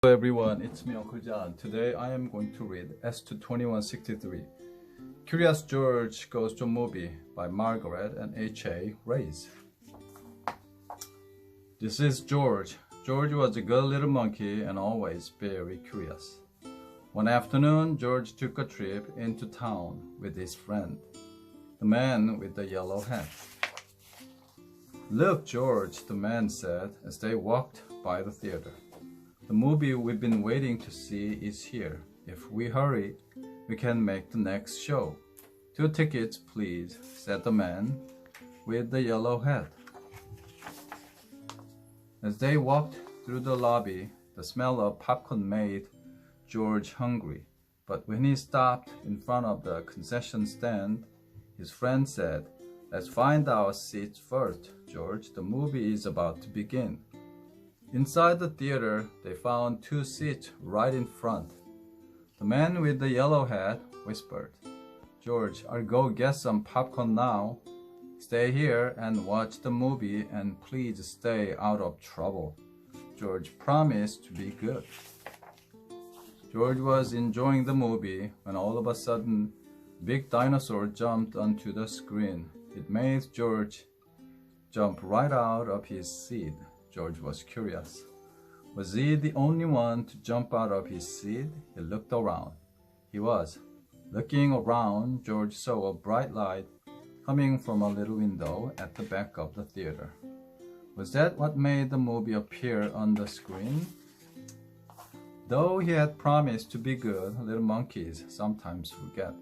Hello everyone, it's me Uncle John. Today I am going to read S22163. Curious George Goes to a Movie by Margaret and H.A. Reyes. This is George. George was a good little monkey and always very curious. One afternoon, George took a trip into town with his friend, the man with the yellow hat. "Look, George," the man said as they walked by the theater. "The movie we've been waiting to see is here. If we hurry, we can make the next show." "2 tickets, please," said the man with the yellow hat. As they walked through the lobby, the smell of popcorn made George hungry. But when he stopped in front of the concession stand, his friend said, "Let's find our seats first, George. The movie is about to begin." Inside the theater, they found 2 seats right in front. The man with the yellow hat whispered, "George, I'll go get some popcorn now. Stay here and watch the movie, and please stay out of trouble." George promised to be good. George was enjoying the movie when all of a sudden, a big dinosaur jumped onto the screen. It made George jump right out of his seat. George was curious. Was he the only one to jump out of his seat? He looked around. He was. Looking around, George saw a bright light coming from a little window at the back of the theater. Was that what made the movie appear on the screen? Though he had promised to be good, little monkeys sometimes forget.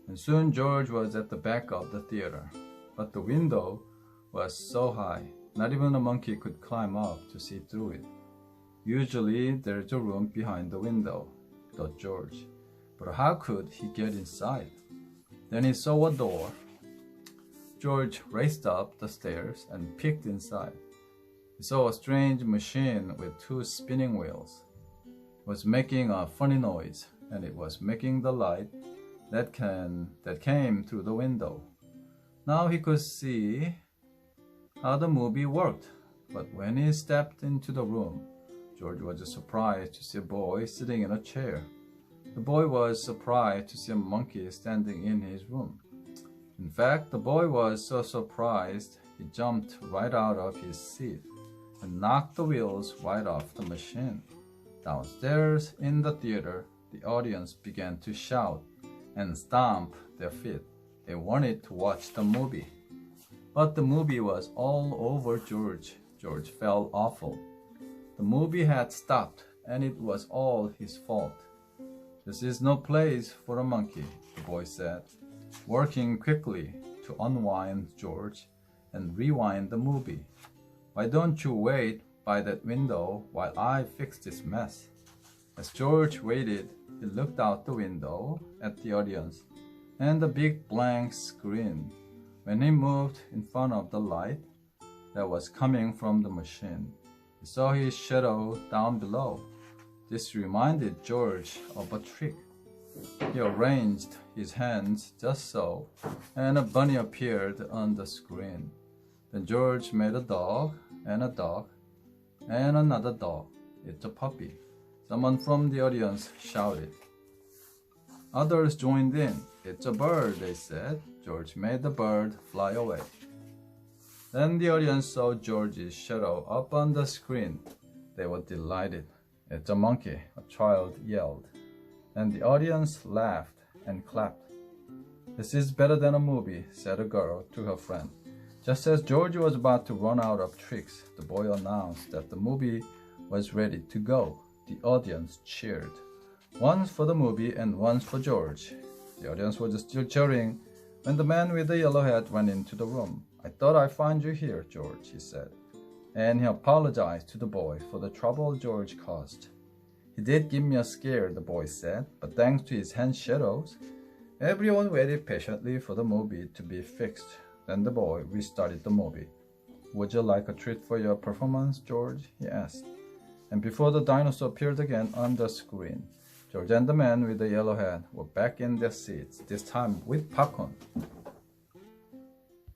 And soon George was at the back of the theater. But the window was so high, not even a monkey could climb up to see through it. Usually there's a room behind the window, thought George. But how could he get inside? Then he saw a door. George raced up the stairs and peeked inside. He saw a strange machine with 2 spinning wheels. It was making a funny noise, and it was making the light that came through the window. Now he could see how the movie worked. But when he stepped into the room, George was surprised to see a boy sitting in a chair. The boy was surprised to see a monkey standing in his room. In fact, the boy was so surprised he jumped right out of his seat and knocked the wheels right off the machine. Downstairs in the theater, the audience began to shout and stomp their feet. They wanted to watch the movie. But the movie was all over George. George felt awful. The movie had stopped, and it was all his fault. "This is no place for a monkey," the boy said, working quickly to unwind George and rewind the movie. "Why don't you wait by that window while I fix this mess?" As George waited, he looked out the window at the audience and the big blank screen. When he moved in front of the light that was coming from the machine, he saw his shadow down below. This reminded George of a trick. He arranged his hands just so, and a bunny appeared on the screen. Then George made a dog and another dog. "It's a puppy," someone from the audience shouted. Others joined in. "It's a bird," they said. George made the bird fly away. Then the audience saw George's shadow up on the screen. They were delighted. "It's a monkey," a child yelled. And the audience laughed and clapped. "This is better than a movie," said a girl to her friend. Just as George was about to run out of tricks, the boy announced that the movie was ready to go. The audience cheered. Once for the movie and once for George. The audience was still cheering when the man with the yellow hat went into the room. "I thought I'd find you here, George," he said. And he apologized to the boy for the trouble George caused. "He did give me a scare," the boy said, "but thanks to his hand shadows, everyone waited patiently for the movie to be fixed." Then the boy restarted the movie. "Would you like a treat for your performance, George?" he asked. And before the dinosaur appeared again on the screen, George and the man with the yellow hat were back in their seats, this time with popcorn.